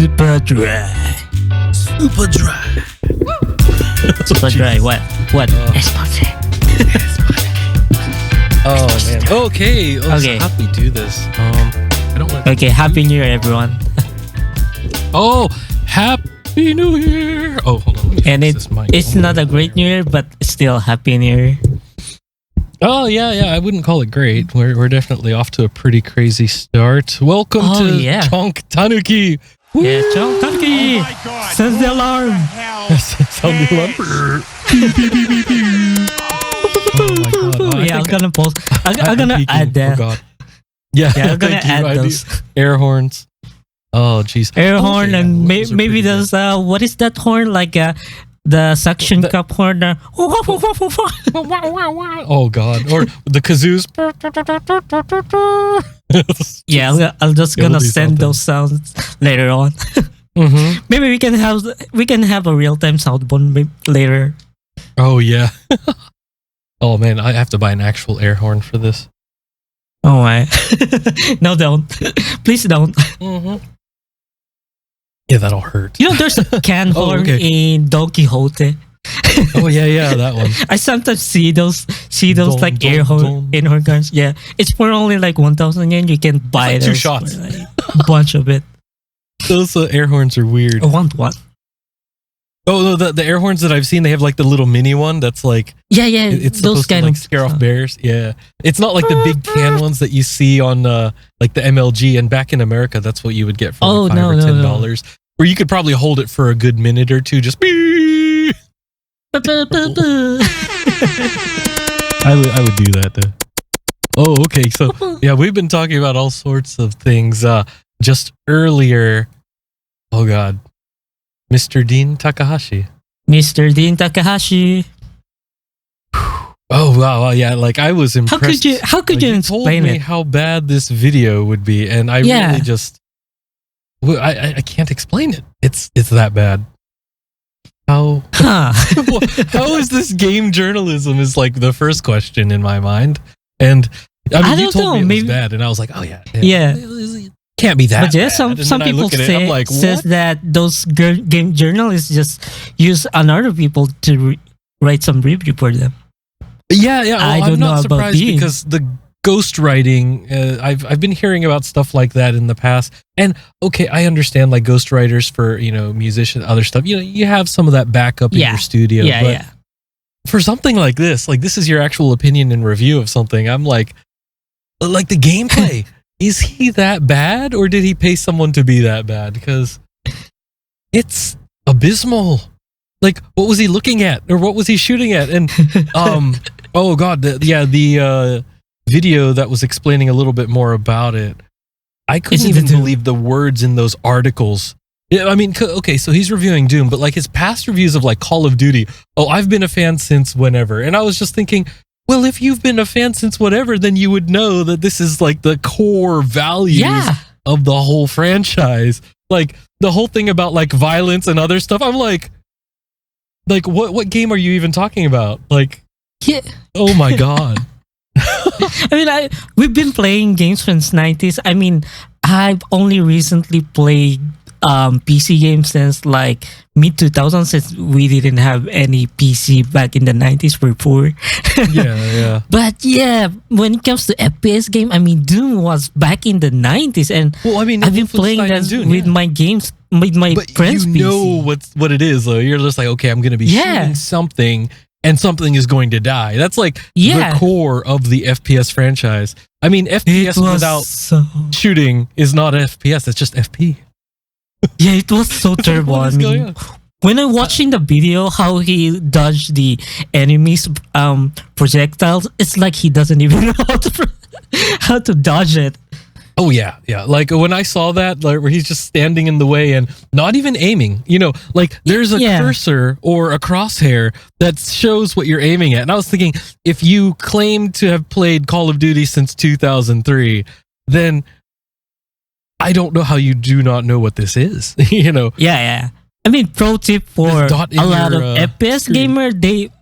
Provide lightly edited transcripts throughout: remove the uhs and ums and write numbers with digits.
Super dry. Super dry. Super dry. What? Esponse. Oh man. Okay. Okay. So how do we do this? I don't want. Okay, Happy New Year, everyone. Oh, Happy New Year. Oh, hold on. And it's not a great New Year, but still Happy New Year. Oh yeah. I wouldn't call it great. We're definitely off to a pretty crazy start. Welcome to Chonk Tanuki. Yeah, Chonk Tanuki. Sounds the alarm. Sound the alarm. Oh my god. Yeah, I'm gonna post. I'm gonna add that. Oh god. Yeah, I'm gonna add those air horns. Oh jeez. Air horn and maybe there's what is that horn, like the suction cup horn? Oh god. Or the kazoos. Yeah, I'm just gonna send those sounds later on. Maybe we can have a real-time soundboard later. Oh yeah. Oh man, I have to buy an actual air horn for this. Oh my. No, don't. Please don't. Yeah, that'll hurt. You know, there's a can horn in Don Quixote. Oh yeah, that one. I sometimes see those like air horn guns. Yeah, it's for only like 1,000 yen. You can buy like those 2 shots. For, like, a bunch of it. Those air horns are weird. I want one. Oh, the air horns that I've seen, they have like the little mini one that's like it's those supposed to like scare off bears. Yeah, it's not like the big can ones that you see on like the MLG. And back in America, that's what you would get for like $5 or $10. Or you could probably hold it for a good minute or two. Just I would do that though. Oh, okay. So yeah, we've been talking about all sorts of things. Just earlier, oh god. Mr. Dean Takahashi. Mr. Dean Takahashi. Oh wow, yeah, like I was impressed. How could you explain it? How bad this video would be, and I really just I can't explain it. It's that bad. How how is this game journalism is like the first question in my mind. And I mean, you told me it was bad, and I was like, oh yeah. Can't be that. But yeah, some people says that those game journalists just use other people to write some review for them. Yeah. Well, I'm not surprised because the ghostwriting, I've been hearing about stuff like that in the past. And okay, I understand like ghostwriters for musicians, other stuff. You have some of that backup in your studio. But for something like this is your actual opinion and review of something. I'm like the gameplay. Is he that bad, or did he pay someone to be that bad? Because it's abysmal. Like, what was he looking at, or what was he shooting at? And oh god, the video that was explaining a little bit more about it. I couldn't even believe the words in those articles. Yeah, I mean, okay, so he's reviewing Doom, but like his past reviews of like Call of Duty. Oh, I've been a fan since whenever, and I was just thinking, well, if you've been a fan since whatever, then you would know that this is like the core values of the whole franchise. Like the whole thing about like violence and other stuff. I'm like what game are you even talking about? Like, oh my god. I mean, we've been playing games since 90s. I mean, I've only recently played PC games since like mid 2000s, since we didn't have any PC back in the 90s. We're poor. Yeah. But yeah, when it comes to FPS game, I mean, Doom was back in the 90s, and I've been playing that with my games, with my friends' PC. You know what it is though. You're just like, okay, I'm going to be shooting something, and something is going to die. That's like the core of the FPS franchise. I mean, FPS without shooting is not FPS. It's just FP. Yeah, it was so terrible. I mean, when I'm watching the video, how he dodged the enemy's projectiles, it's like he doesn't even know how to dodge it. Oh yeah. Like when I saw that, like where he's just standing in the way and not even aiming. Like there's a cursor or a crosshair that shows what you're aiming at. And I was thinking, if you claim to have played Call of Duty since 2003, then I don't know how you do not know what this is. Yeah. I mean, pro tip for a lot of FPS gamer,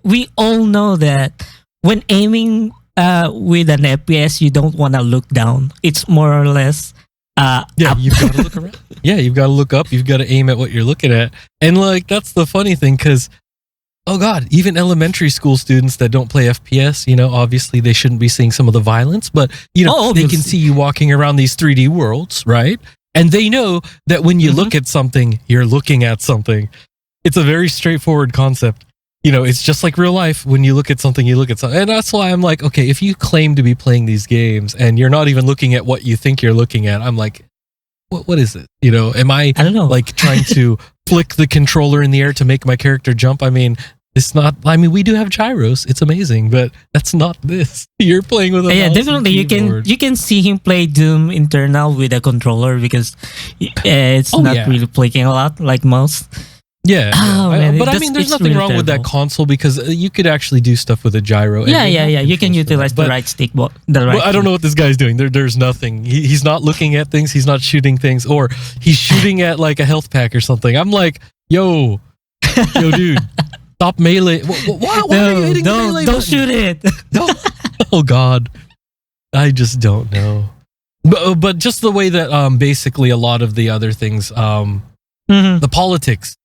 we all know that when aiming with an FPS, you don't want to look down. It's more or less You've got to look around. Yeah, you've got to look up. You've got to aim at what you're looking at. And like, that's the funny thing because, oh God, even elementary school students that don't play FPS, obviously they shouldn't be seeing some of the violence, but, they can see you walking around these 3D worlds, right? And they know that when you look at something, you're looking at something. It's a very straightforward concept. It's just like real life. When you look at something, you look at something. And that's why I'm like, okay, if you claim to be playing these games and you're not even looking at what you think you're looking at, I'm like, what is it? Am I don't know. Like trying to flick the controller in the air to make my character jump? I mean, we do have gyros. It's amazing, but that's not this. You're playing with a mouse definitely. You can see him play Doom Eternal with a controller because it's not really flicking a lot like mouse. Yeah, but I mean, there's nothing really wrong with that console because you could actually do stuff with a gyro. Yeah. You can utilize the right stick. I don't know what this guy's doing. There's nothing. He's not looking at things. He's not shooting things, or he's shooting at like a health pack or something. I'm like, yo, dude, stop melee. Why are you hitting the melee button? Don't shoot it. No. Oh God, I just don't know. But just the way that basically a lot of the other things, the politics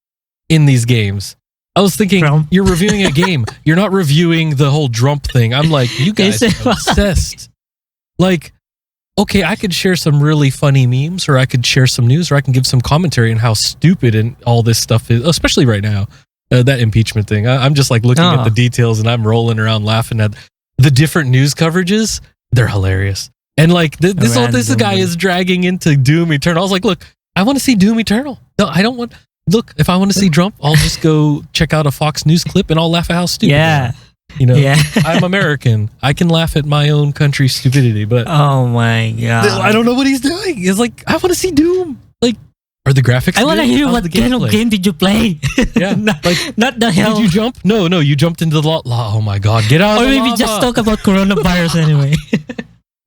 in these games. I was thinking, you're reviewing a game. You're not reviewing the whole Drump thing. I'm like, you guys are obsessed. Like, okay, I could share some really funny memes, or I could share some news, or I can give some commentary on how stupid and all this stuff is, especially right now. That impeachment thing. I'm just like looking at the details and I'm rolling around laughing at the different news coverages. They're hilarious. And like this guy is dragging into Doom Eternal. I was like, look, I want to see Doom Eternal. No, I don't want... Look, if I want to see Drump, I'll just go check out a Fox News clip and I'll laugh at how stupid they are. I'm American. I can laugh at my own country's stupidity, but... Oh my God. I don't know what he's doing. It's like, I want to see Doom. Like, are the graphics I want to hear what kind of game did you play? Yeah. not the hell. Did you jump? No, you jumped into the lava. Oh my God, get out of the lava. Or maybe just talk about coronavirus anyway.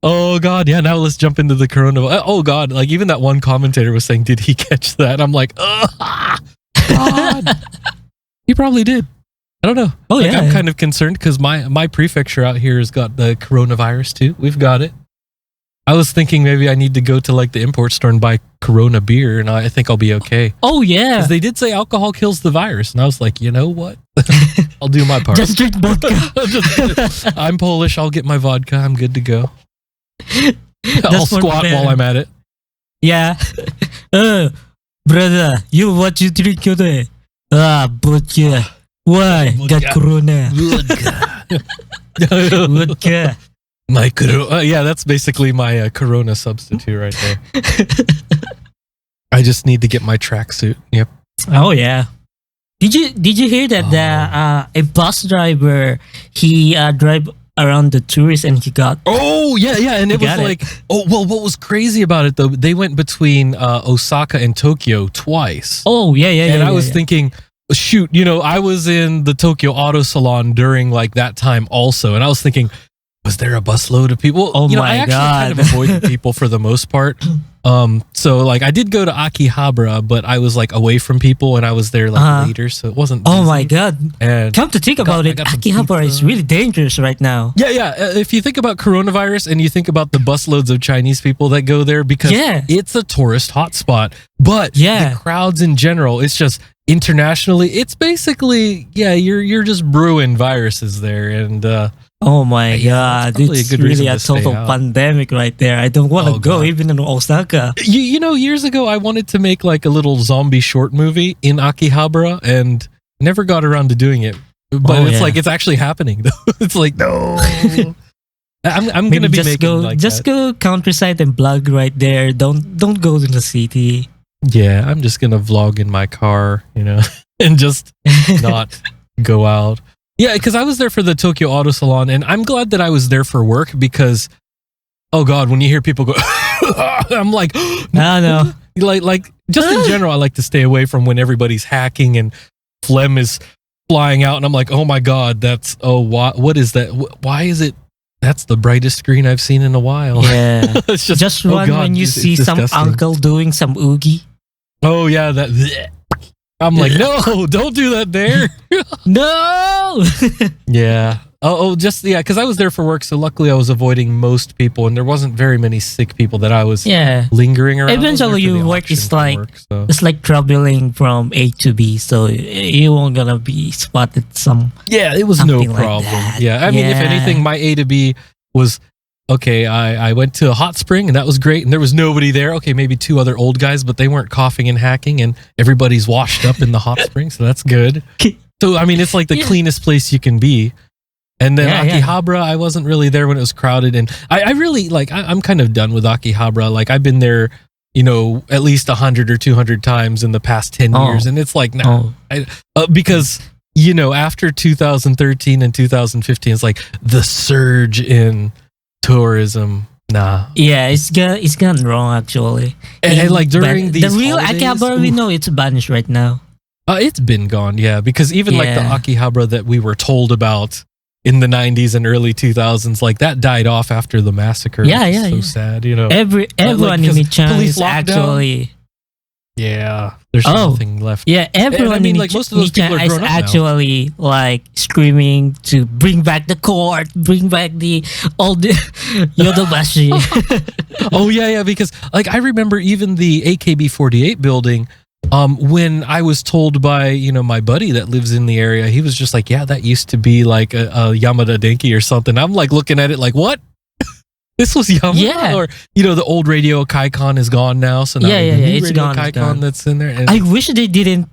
Oh God, yeah. Now let's jump into the coronavirus. Oh God, like even that one commentator was saying, "Did he catch that?" I'm like, God, he probably did. I don't know. Oh yeah, I'm kind of concerned because my prefecture out here has got the coronavirus too. We've got it. I was thinking maybe I need to go to like the import store and buy Corona beer, and I think I'll be okay. Oh yeah, because they did say alcohol kills the virus, and I was like, you know what? I'll do my part. Just drink vodka. I'm Polish. I'll get my vodka. I'm good to go. I'll squat while I'm at it. Yeah. Brother, what you drink today? Vodka. Why? Got corona. Vodka. My corona. Yeah, that's basically my corona substitute right there. I just need to get my tracksuit. Yep. Oh yeah. Did you hear that a bus driver he drive around the tourists and he got... Oh, yeah, and it was like... Oh, well, what was crazy about it, though, they went between Osaka and Tokyo twice. Oh, yeah. And I was thinking, shoot, I was in the Tokyo Auto Salon during, like, that time also, and I was thinking, was there a busload of people? Oh, I actually kind of avoided people for the most part. So, like, I did go to Akihabara, but I was, like, away from people, and I was there, like, later, so it wasn't busy. Oh, my God. And come to think about it, Akihabara is really dangerous right now. Yeah. If you think about coronavirus and you think about the busloads of Chinese people that go there, because it's a tourist hotspot, but the crowds in general, it's just internationally, it's basically, you're just brewing viruses there, and... oh my God, it's really a total pandemic right there. I don't want to go even in Osaka. Years ago, I wanted to make like a little zombie short movie in Akihabara and never got around to doing it. But like, it's actually happening though. It's like, no. I'm going to be just go countryside and vlog right there. Don't go to the city. Yeah, I'm just going to vlog in my car, and just not go out. Yeah, because I was there for the Tokyo Auto Salon, and I'm glad that I was there for work because, oh God, when you hear people go, I'm like, no. Like just in general, I like to stay away from when everybody's hacking and phlegm is flying out, and I'm like, oh my God, what is that? Why is it? That's the brightest screen I've seen in a while. Yeah, it's just run when you see some uncle doing some oogie. Oh yeah, that. I'm like, no, don't do that there. No. Yeah. Just because I was there for work, so luckily I was avoiding most people, and there wasn't very many sick people that I was lingering around. Eventually, your work is like it's like traveling from A to B, so you won't gonna be spotted some. Yeah, it was no problem. Like I mean, if anything, my A to B was okay. I went to a hot spring, and that was great, and there was nobody there. Okay, maybe 2 other old guys, but they weren't coughing and hacking, and everybody's washed up in the hot spring, so that's good. So I mean, it's like the cleanest place you can be. And then Akihabara, I wasn't really there when it was crowded. And I really, like, I'm kind of done with Akihabara. Like, I've been there, at least 100 or 200 times in the past 10 years. And it's like, because, after 2013 and 2015, it's like the surge in tourism. Nah. Yeah, it's gone wrong, actually. And like, during these the real holidays, Akihabara, we know it's banished right now. It's been gone, because even like the Akihabara that we were told about in the 90s and early 2000s, like that died off after the massacre. So sad, Everyone in Ichan is actually. Yeah, there's nothing left. Yeah, everyone in most of those people are is actually now. Like screaming to bring back the court, bring back the old Yodobashi. Because like I remember even the AKB48 building. When I was told by, my buddy that lives in the area, he was just like, yeah, that used to be like a Yamada Denki or something. I'm like looking at it like, what? This was Yamada? Yeah. Or, the old radio Kaikon is gone now. So now the new it's radio gone. Kaikon that's in there. And I wish they didn't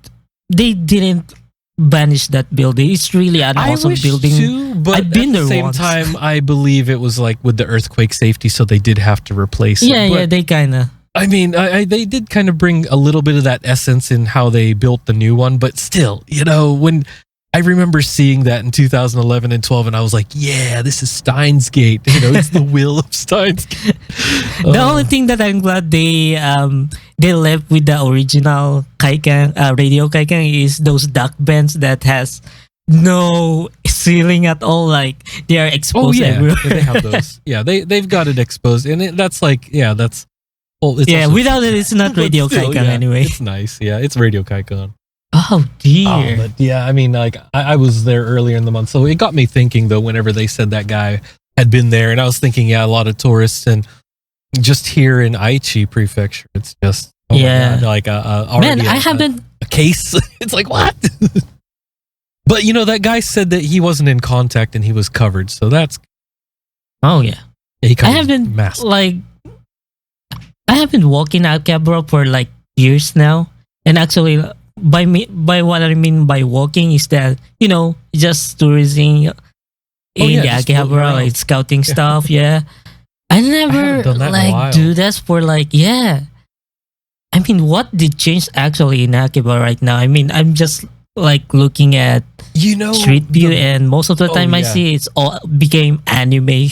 banish that building. It's really an awesome building. Too, but I've been at the same time, I believe it was like with the earthquake safety, so they did have to replace it. Yeah, they kind of. I mean, they did kind of bring a little bit of that essence in how they built the new one, but still, when I remember seeing that in 2011 and 12, and I was like, yeah, this is Steins Gate. It's the will of Steins Gate. The only thing that I'm glad they left with the original radio Kaikan is those duck bands that has no ceiling at all. Like they are exposed everywhere. They have those. Yeah, they've got it exposed, and that's like, that's. Well, without it, it's not Radio Kaikan anyway. It's nice. Yeah, it's Radio Kaikan. Oh, dear. But yeah, I mean, like, I was there earlier in the month, so it got me thinking, though, whenever they said that guy had been there, and I was thinking, a lot of tourists, and just here in Aichi Prefecture, it's just, my God, like, already I haven't... a case. It's like, what? But, that guy said that he wasn't in contact and he was covered, so that's... Oh, yeah. I haven't, I have been walking Akihabara for like years now, and actually, by what I mean by walking is that just tourism in the Akihabara, like scouting stuff. Yeah, I never do that for like I mean, what did change actually in Akihabara right now? I mean, I'm just like looking at street view, and most of the time I see it's all became anime.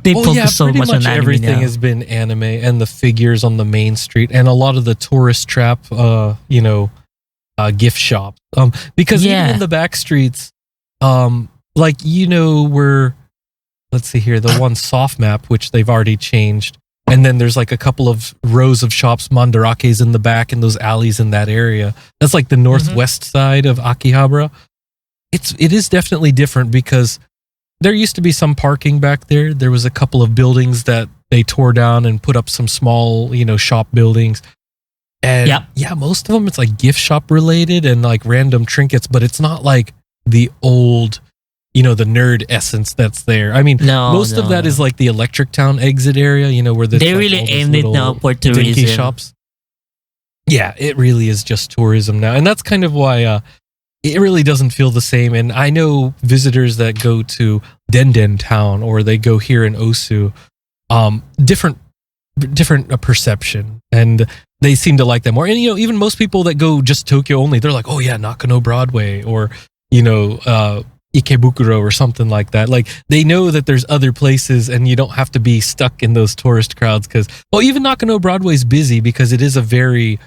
They focus so much on anime everything now. Has been anime, and the figures on the main street, and a lot of the tourist trap, gift shops. Because even in the back streets, like where, let's see here, the one soft map which they've already changed, and then there's like a couple of rows of shops, Mandarakes in the back, and those alleys in that area. That's like the northwest side of Akihabara. It is definitely different because there used to be some parking back there. There was a couple of buildings that they tore down and put up some small, shop buildings. And most of them, it's like gift shop related and like random trinkets, but it's not like the old, the nerd essence that's there. I mean, most of that is like the Electric Town exit area, where they really aimed it now for tourism shops. Yeah, it really is just tourism now. And that's kind of why it really doesn't feel the same. And I know visitors that go to Denden Town or they go here in Osu, different perception, and they seem to like that more. And even most people that go just Tokyo only, they're like, oh yeah, Nakano Broadway or Ikebukuro or something like that. Like they know that there's other places, and you don't have to be stuck in those tourist crowds. Because even Nakano Broadway's busy because it is a very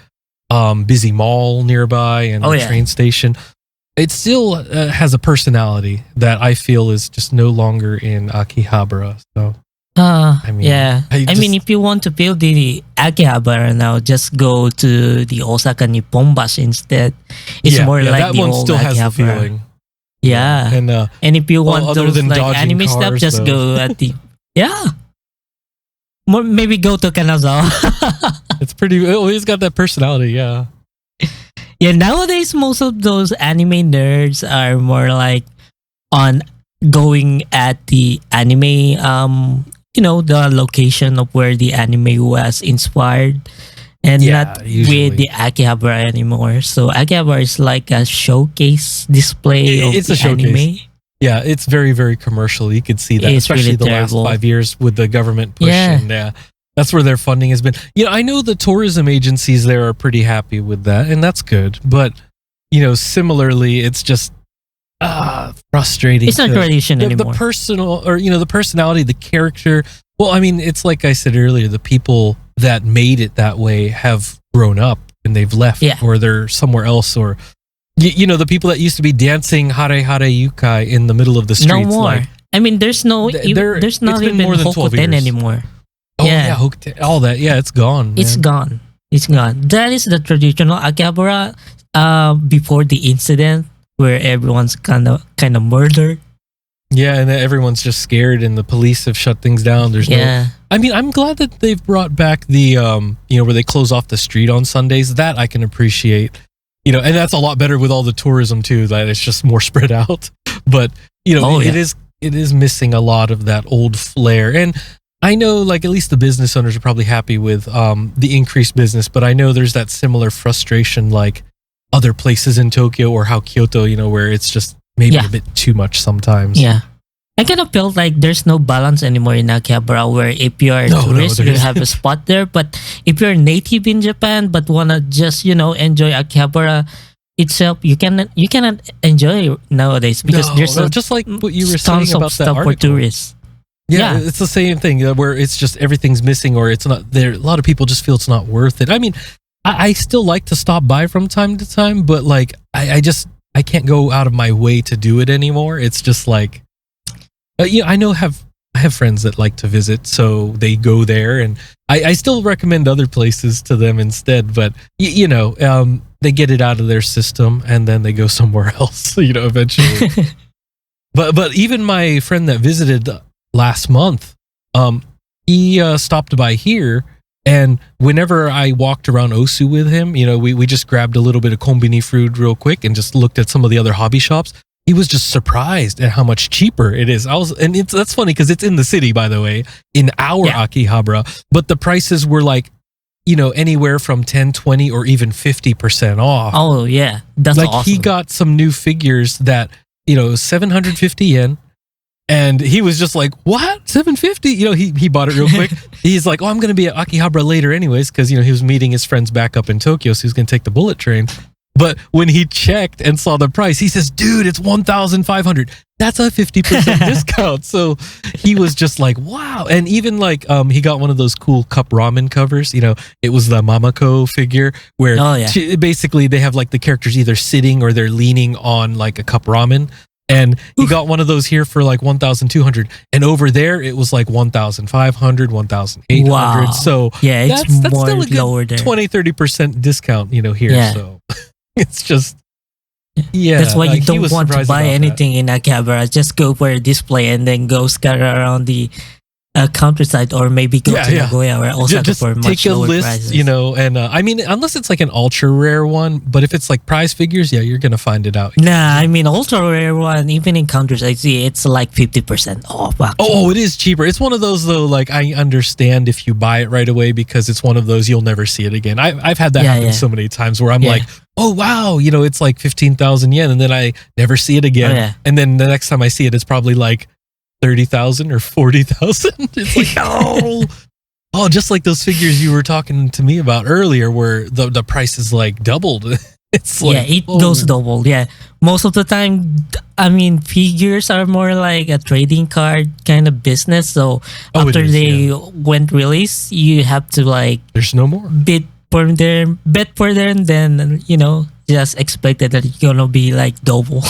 busy mall nearby and train station. It still has a personality that I feel is just no longer in Akihabara. So, I mean, if you want to feel the Akihabara now, just go to the Osaka Nipponbashi instead. It's more like that the one old still Akihabara. has the feeling. Yeah. And if you want those like anime cars, stuff, just go at the maybe go to Kanazawa. It's pretty. He's got that personality. Yeah. Yeah. Nowadays, most of those anime nerds are more like on going at the anime. The location of where the anime was inspired. And not usually with the Akihabara anymore. So Akihabara is like a showcase display of it's the a showcase. anime. Yeah, it's very, very commercial. You could see that, It's especially really the terrible. last 5 years with the government push. Yeah. And that's where their funding has been. I know the tourism agencies there are pretty happy with that, and that's good. But, similarly, it's just frustrating. It's not tradition anymore. The personal, or, the personality, the character. Well, I mean, it's like I said earlier, the people that made it that way have grown up and they've left, or they're somewhere else, or the people that used to be dancing hare hare yukai in the middle of the streets. No more. I mean, there's not even more than 12 Hokoten years. anymore. Oh yeah, Hokoten, all that. Yeah, it's gone. It's gone. It's gone. That is the traditional Akihabara before the incident where everyone's kind of murdered. Yeah, and everyone's just scared, and the police have shut things down. There's no. I mean, I'm glad that they've brought back the where they close off the street on Sundays. That I can appreciate. And that's a lot better with all the tourism too. That it's just more spread out. But it is missing a lot of that old flair. And I know, like, at least the business owners are probably happy with the increased business. But I know there's that similar frustration, like other places in Tokyo or how Kyoto, where it's just maybe a bit too much sometimes. Yeah. I kind of felt like there's no balance anymore in Akihabara, where if you're a tourist, you have a spot there. But if you're native in Japan but wanna just enjoy Akihabara itself, you cannot enjoy it nowadays because there's just like what you were tons saying about of stuff that for article. tourists. Yeah, it's the same thing where it's just everything's missing, or it's not there. A lot of people just feel it's not worth it. I mean, I still like to stop by from time to time, but like I can't go out of my way to do it anymore. It's just like. I have friends that like to visit, so they go there, and I still recommend other places to them instead. But they get it out of their system, and then they go somewhere else. Eventually. but even my friend that visited last month, he stopped by here, and whenever I walked around Osu with him, we just grabbed a little bit of konbini food real quick and just looked at some of the other hobby shops. He was just surprised at how much cheaper it is. That's funny because it's in the city, by the way, in our Akihabara, but the prices were like, anywhere from 10, 20, or even 50% off. Oh yeah, that's like awesome. He got some new figures that 750 yen, and he was just like, "What? 750?" He bought it real quick. He's like, "Oh, I'm going to be at Akihabara later, anyways," because he was meeting his friends back up in Tokyo, so he's going to take the bullet train. But when he checked and saw the price, he says, "Dude, it's 1,500. That's a 50% discount." So he was just like, "Wow!" And even like, he got one of those cool cup ramen covers. It was the Mamako figure where basically they have like the characters either sitting or they're leaning on like a cup ramen. And he got one of those here for like 1,200, and over there it was like 1,500, 1,800. Wow. So it's that's more still a good lower there. 20-30% discount, here. Yeah. So. It's just, that's why you don't want to buy anything that. in Akihabara. Just go for a display and then go scatter around the countryside, or maybe go to Nagoya or Osaka just for much take a lower list, prices. and I mean, unless it's like an ultra rare one, but if it's like prize figures, you're gonna find it out. Nah, I mean, ultra rare one, even in countryside, see, it's like 50% off. Actually. Oh, it is cheaper. It's one of those though. Like, I understand if you buy it right away because it's one of those you'll never see it again. I've had that happen so many times where I'm like, oh wow, it's like 15,000 yen, and then I never see it again, and then the next time I see it, it's probably like 30,000 or 40,000. It's like, no. Oh, just like those figures you were talking to me about earlier, where the price is like doubled. It's like, it goes double. Yeah, most of the time, I mean, figures are more like a trading card kind of business. So after they went release, you have to like there's no more bet for them, and then just expected that it's gonna be like double.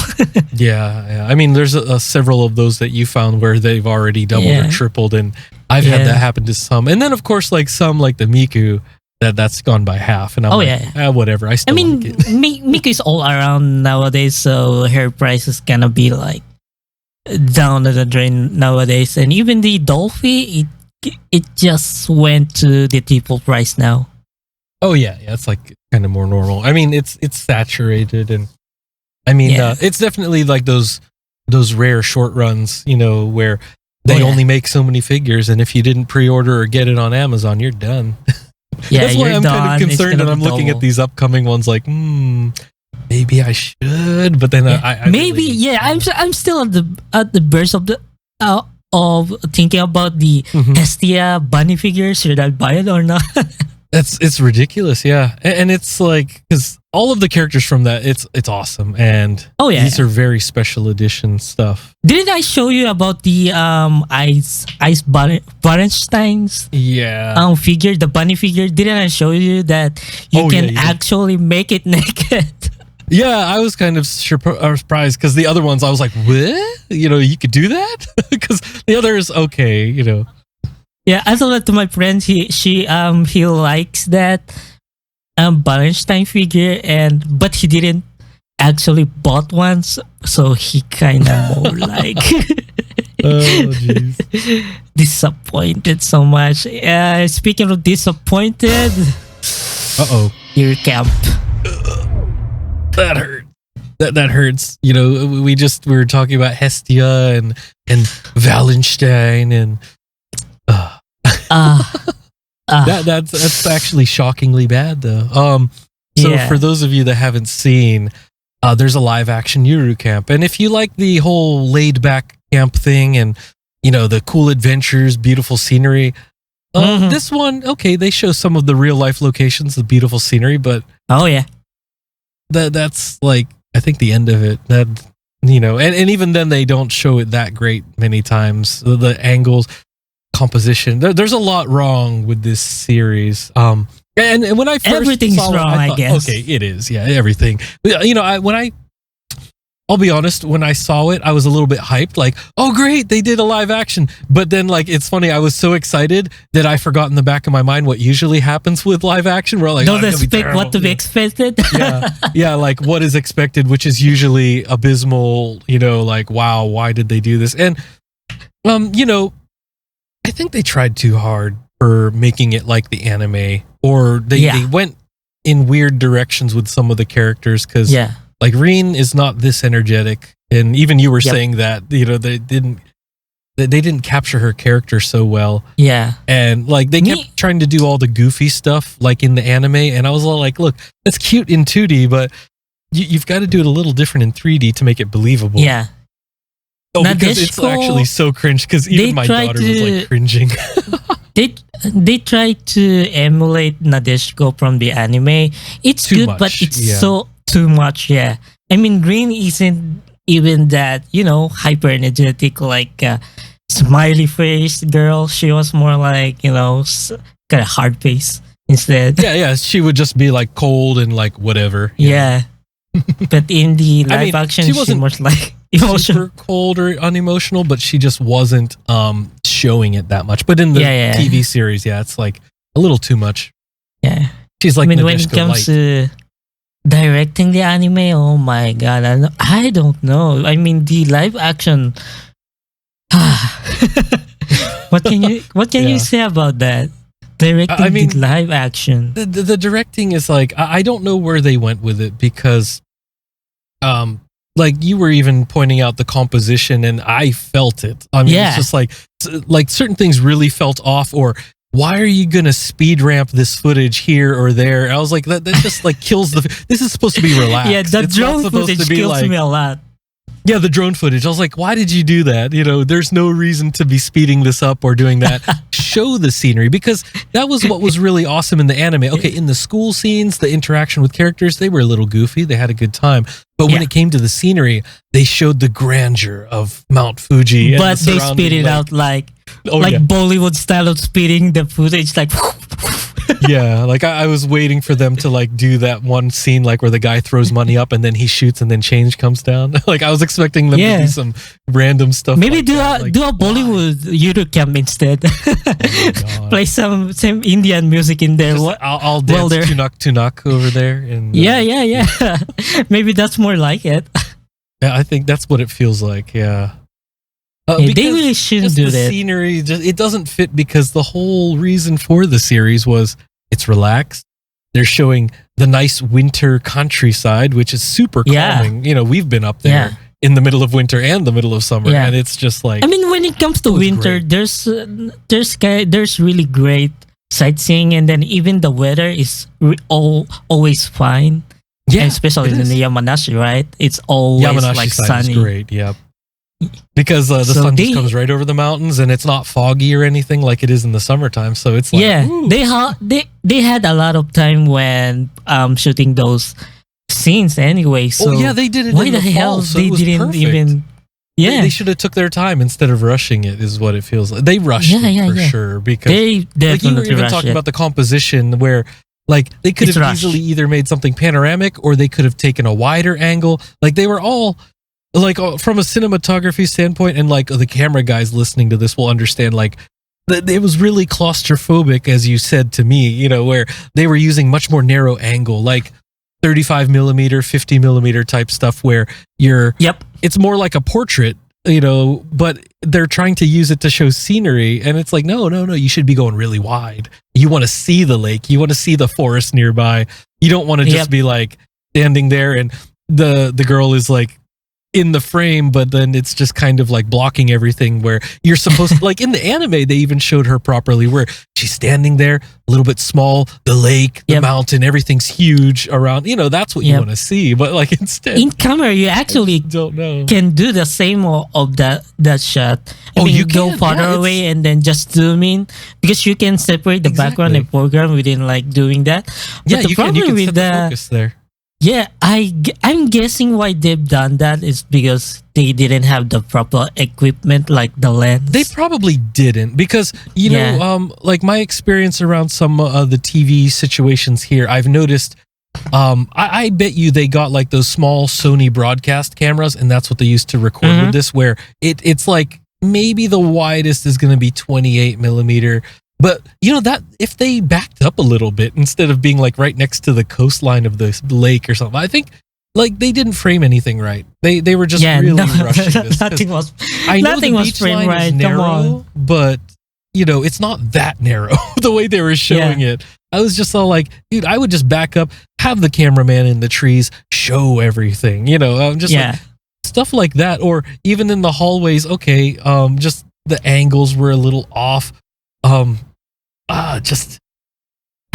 yeah. I mean, there's several of those that you found where they've already doubled or tripled, and I've had that happen to some. And then of course, like some like the Miku, that's gone by half, and I'm whatever. I still like it. Mika is all around nowadays, so her price is gonna be like down to the drain nowadays, and even the Dolphy, it just went to the triple price now. Oh yeah, it's like kind of more normal. I mean, it's saturated, and I mean, it's definitely like those rare short runs, where they only make so many figures, and if you didn't pre-order or get it on Amazon, you're done. Yeah, that's why I'm kind of concerned, and I'm looking at these upcoming ones like, maybe I should, but then I maybe really, I'm still at the burst of the of thinking about the Hestia bunny figures. Should I buy it or not? It's ridiculous, yeah, and it's like because all of the characters from that, it's awesome, and these are very special edition stuff. Didn't I show you about the Ice Barenstein's figure, the bunny figure? Didn't I show you that you can actually make it naked? Yeah, I was kind of surprised because the other ones I was like, what? You could do that? Because the others, okay, Yeah, I told that to my friend. He likes that Barenstein figure, but he didn't actually bought one, so he kind of more like oh jeez, disappointed so much. Speaking of disappointed, Yuru camp. That hurt. That hurts. We were talking about Hestia and Wallenstein and. That's actually shockingly bad though. So for those of you that haven't seen, there's a live action Yuru camp, and if you like the whole laid back camp thing and the cool adventures, beautiful scenery, this one they show some of the real life locations, the beautiful scenery, but that's like I think the end of it. That and even then they don't show it that great many times. The angles. Composition. There's a lot wrong with this series. And when I first everything's saw wrong, I thought, I guess. Okay, it is. Yeah, everything. I'll be honest, when I saw it, I was a little bit hyped, like, oh great, they did a live action. But then like it's funny, I was so excited that I forgot in the back of my mind what usually happens with live action. We're like, don't expect what to be expected. yeah, like what is expected, which is usually abysmal, like wow, why did they do this? And I think they tried too hard for making it like the anime, or they went in weird directions with some of the characters because like Rin is not this energetic, and even you were saying that they didn't capture her character so well. Yeah, and like they kept trying to do all the goofy stuff like in the anime, and I was all like, look, that's cute in 2D, but you've got to do it a little different in 3D to make it believable. Yeah. Oh, because it's actually so cringe. Because even my daughter was like cringing. They tried to emulate Nadeshiko from the anime. It's too good, much, but it's so too much. Yeah, I mean, Green isn't even that hyper energetic like smiley faced girl. She was more like kind of hard face instead. Yeah. She would just be like cold and like whatever. Yeah, but in the live action, she was like. Super cold or unemotional, but she just wasn't showing it that much. But in the TV series, it's like a little too much. Yeah, she's like. I mean, when it comes to directing the anime, oh my god, I don't know. I mean, the live action. What can you say about that? Directing the live action. The directing is like I don't know where they went with it because, like you were even pointing out the composition, and I felt it. I mean, it's just like certain things really felt off. Or why are you gonna speed ramp this footage here or there? And I was like, that just like kills the. This is supposed to be relaxed. Yeah, the drone footage kills me a lot. Yeah, the drone footage. I was like, why did you do that? There's no reason to be speeding this up or doing that. Show the scenery, because that was what was really awesome in the anime. Okay, in the school scenes, the interaction with characters, they were a little goofy. They had a good time. But when it came to the scenery, they showed the grandeur of Mount Fuji. But they spit it out like Bollywood style of spitting the footage, like. Yeah, like I was waiting for them to like do that one scene like where the guy throws money up and then he shoots and then change comes down. Like I was expecting them to do some random stuff. Maybe do a Bollywood Yuru camp instead. Play some Indian music in there. I'll dance tunak over there. And yeah. Maybe that's more like it. Yeah, I think that's what it feels like. Yeah. They really shouldn't do that. Scenery, it doesn't fit because the whole reason for the series was it's relaxed. They're showing the nice winter countryside, which is super calming. You know, we've been up there in the middle of winter and the middle of summer, and it's just like. I mean, when it comes to winter, there's really great sightseeing, and then even the weather is always fine. Yeah, and especially in the Yamanashi, right? It's always Yamanashi like side sunny. Is great, yeah. Because the sun just comes right over the mountains and it's not foggy or anything like it is in the summertime. So it's like they had a lot of time when shooting those scenes anyway. So they did it. Why the hell they didn't even? Yeah, they should have took their time instead of rushing it. Is what it feels like. They rushed it for sure because they definitely like you were even talking about the composition where. Like they could have easily either made something panoramic or they could have taken a wider angle. Like they were all. Like from a cinematography standpoint, and like the camera guys listening to this will understand, like it was really claustrophobic, as you said to me, you know, where they were using much more narrow angle, like 35 millimeter, 50 millimeter type stuff, where it's more like a portrait, you know, but they're trying to use it to show scenery, and it's like, no, you should be going really wide. You want to see the lake, you want to see the forest nearby. You don't want to just be like standing there, and the girl is like. In the frame, but then it's just kind of like blocking everything where you're supposed to, like in the anime, they even showed her properly where she's standing there a little bit small, the lake, the mountain, everything's huge around, you know, that's what you want to see. But like instead in camera, you actually can do the same of that shot. I mean, you go farther away and then just zoom in because you can separate the background and foreground within like doing that. But the problem with the focus there. Yeah, I'm guessing why they've done that is because they didn't have the proper equipment like the lens. They probably didn't because, you know, like my experience around some of the TV situations here, I've noticed, I bet you they got like those small Sony broadcast cameras and that's what they used to record with this where it's like maybe the widest is going to be 28 millimeter. But, you know, that if they backed up a little bit instead of being like right next to the coastline of the lake or something, I think like they didn't frame anything right. They were just really rushing this. Nothing was framed right. Narrow, but, you know, it's not that narrow the way they were showing it. I was just all like, dude, I would just back up, have the cameraman in the trees, show everything. You know, I'm just like stuff like that. Or even in the hallways, just the angles were a little off.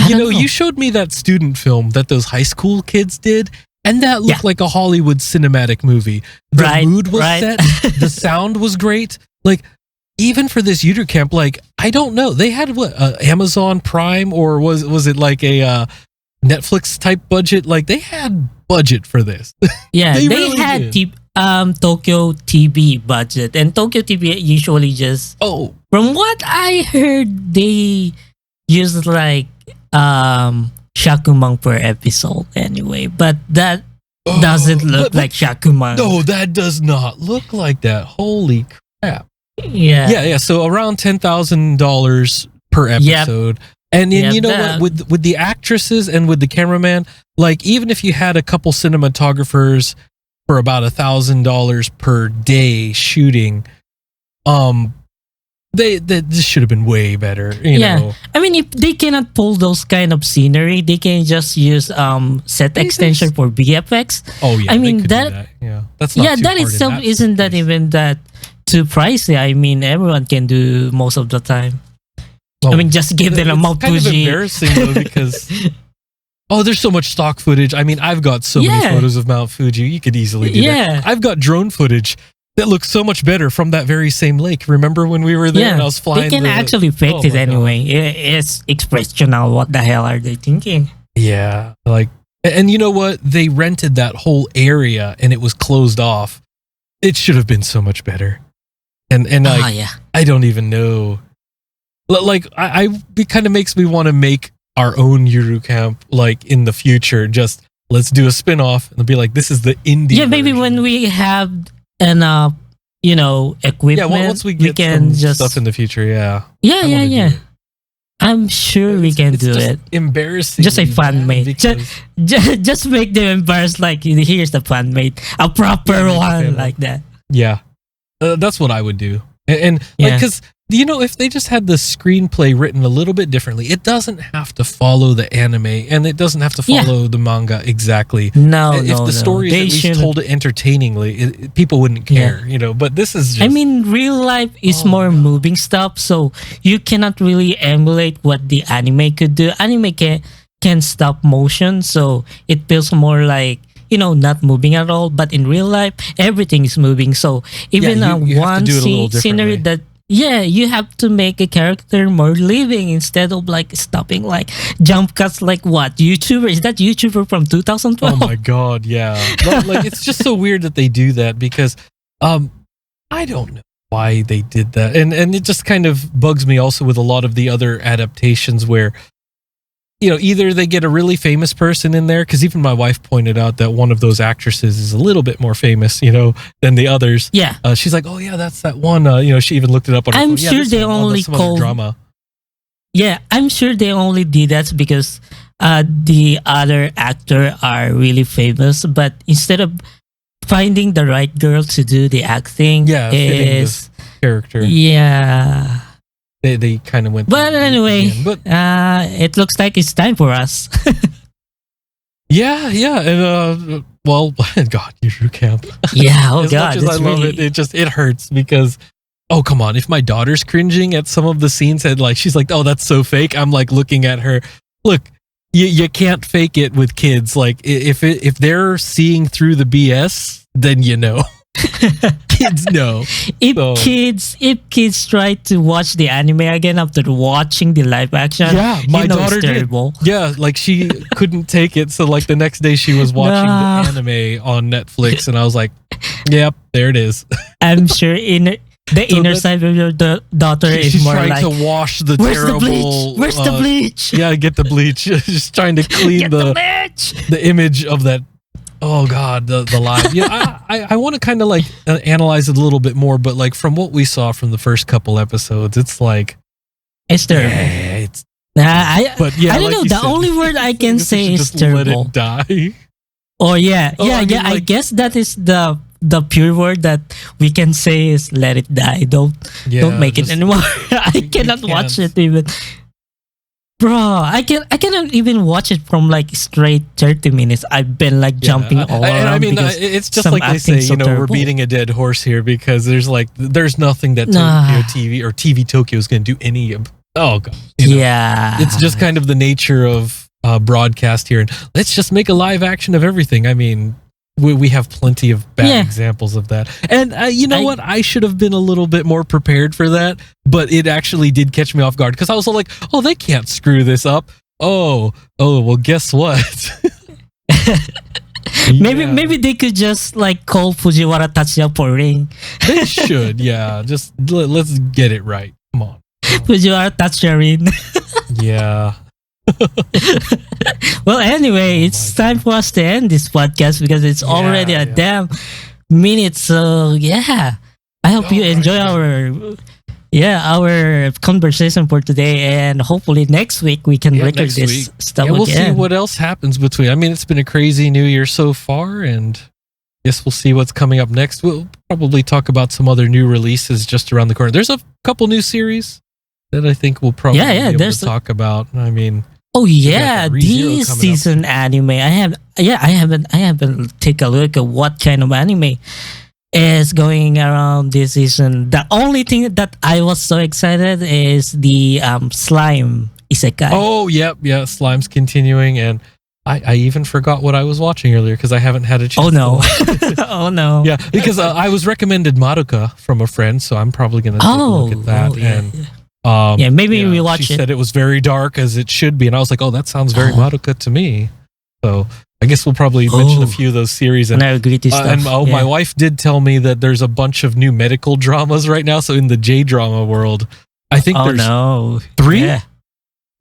You showed me that student film that those high school kids did, and that looked like a Hollywood cinematic movie. The mood was set, the sound was great. Like, even for this Yuru camp, like, I don't know, they had what, Amazon Prime, or was it like a Netflix type budget? Like, they had budget for this. Yeah, they really had Tokyo TV budget, and Tokyo TV usually just from what I heard they use like Shakuman per episode anyway, but that doesn't look like Shakuman. No, that does not look like that. Holy crap. Yeah. So around $10,000 per episode. And you know what, with the actresses and with the cameraman, like even if you had a couple cinematographers for about $1,000 per day shooting, this should have been way better. You know? I mean, if they cannot pull those kind of scenery, they can just use set extension for VFX. Oh yeah, I mean that. Yeah, that's not too that hard itself that isn't that even that too pricey. I mean, everyone can do most of the time. I mean, just give them a Mount Fuji. It's kind of embarrassing though because there's so much stock footage. I mean, I've got so many photos of Mount Fuji. You could easily do that. I've got drone footage that looks so much better from that very same lake. Remember when we were there and I was flying? They can actually fake it anyway. It's expressional. What the hell are they thinking? Yeah, like And you know what? They rented that whole area and it was closed off. It should have been so much better. And I don't even know. Like it kind of makes me want to make our own Yuru camp like in the future. Just let's do a spin-off and be like, this is the indie. Yeah, maybe version. when we have an equipment. Yeah, once we get some stuff in the future, yeah. Yeah. I'm sure we can do it. Embarrassing. Just a fan mate. Just make them embarrassed. Like, here's the fan mate, a proper one like that. Yeah, that's what I would do. And because if they just had the screenplay written a little bit differently, it doesn't have to follow the anime and it doesn't have to follow the manga exactly. If the story is at least told entertainingly, people wouldn't care, But this is just, I mean, real life is more moving stuff, so you cannot really emulate what the anime could do. Anime can stop motion, so it feels more like not moving at all. But in real life, everything is moving. So even one scenery that. Yeah, you have to make a character more living instead of like stopping like jump cuts like what? YouTuber? Is that YouTuber from 2012? Oh my god, yeah. Like it's just so weird that they do that because I don't know why they did that. And it just kind of bugs me also with a lot of the other adaptations where either they get a really famous person in there, because even my wife pointed out that one of those actresses is a little bit more famous, than the others. Yeah. She's like, oh yeah, that's that one. She even looked it up on her phone. I'm sure they only call drama. Yeah, I'm sure they only did that because the other actor are really famous. But instead of finding the right girl to do the acting, is character. Yeah. They kind of went. But anyway, it looks like it's time for us. Yeah, and well, God, Yuru camp. Yeah, as God, much as I love it, it hurts because, oh come on, if my daughter's cringing at some of the scenes and like she's like, oh that's so fake, I'm like looking at her. Look, you can't fake it with kids. Like if they're seeing through the BS, then kids know. If kids try to watch the anime again after watching the live action, my daughter did. Yeah, like she couldn't take it. So like the next day she was watching the anime on Netflix, and I was like, "Yep, there it is." I'm sure the inner side of your daughter is more like, to wash the terrible. Where's the bleach? Yeah, get the bleach. Just trying to clean the image of that. Oh God, the live. Yeah, I want to kind of like analyze it a little bit more, but like from what we saw from the first couple episodes, it's like it's terrible. I don't know. The only word I can say is terrible. Let it die. Oh yeah. I guess that is the pure word that we can say is let it die. Don't make it anymore. I cannot watch it even. Bro, I cannot even watch it from like straight 30 minutes. I've been like jumping all around. I mean, it's just like they say, we're beating a dead horse here because there's nothing that Tokyo TV or TV Tokyo is going to do any of. Oh God. It's just kind of the nature of broadcast here. And let's just make a live action of everything. I mean, we have plenty of bad examples of that. And what? I should have been a little bit more prepared for that, but it actually did catch me off guard because I was like, oh, they can't screw this up. Oh, well, guess what? Maybe they could just like call Fujiwara Tatsuya for ring. They should, yeah. Just let's get it right. Come on. Fujiwara Tatsuya ring. Yeah. Well, anyway, it's time for us to end this podcast because it's already a damn minute. So yeah, I hope you enjoy our conversation for today, and hopefully next week we can record this stuff again. We'll see what else happens between. I mean, it's been a crazy new year so far, and guess we'll see what's coming up next. We'll probably talk about some other new releases just around the corner. There's a couple new series that I think we'll probably be able to talk about. I mean, this season anime. I haven't take a look at what kind of anime is going around this season. The only thing that I was so excited is the slime isekai. Oh, yep, yeah, slime's continuing, and I even forgot what I was watching earlier because I haven't had a chance. Oh no! Oh no! Yeah, because I was recommended Madoka from a friend, so I'm probably gonna take a look at that. Maybe we watch it. She said it was very dark as it should be, and I was like, "Oh, that sounds very Madoka to me." So I guess we'll probably mention a few of those series. And my wife did tell me that there's a bunch of new medical dramas right now. So in the J-drama world, I think there's 3. Yeah.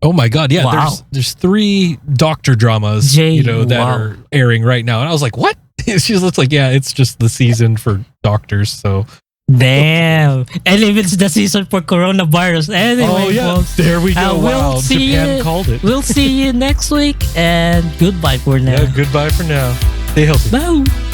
Oh my God! Yeah, wow. There's 3 doctor dramas, that are airing right now, and I was like, "What?" She looks like, "Yeah, it's just the season for doctors." So, damn, and if it's the season for coronavirus, anyway, folks, there we go. Wow, Japan called it. We'll see you next week, and goodbye for now. Yeah, goodbye for now. Stay healthy. Bye.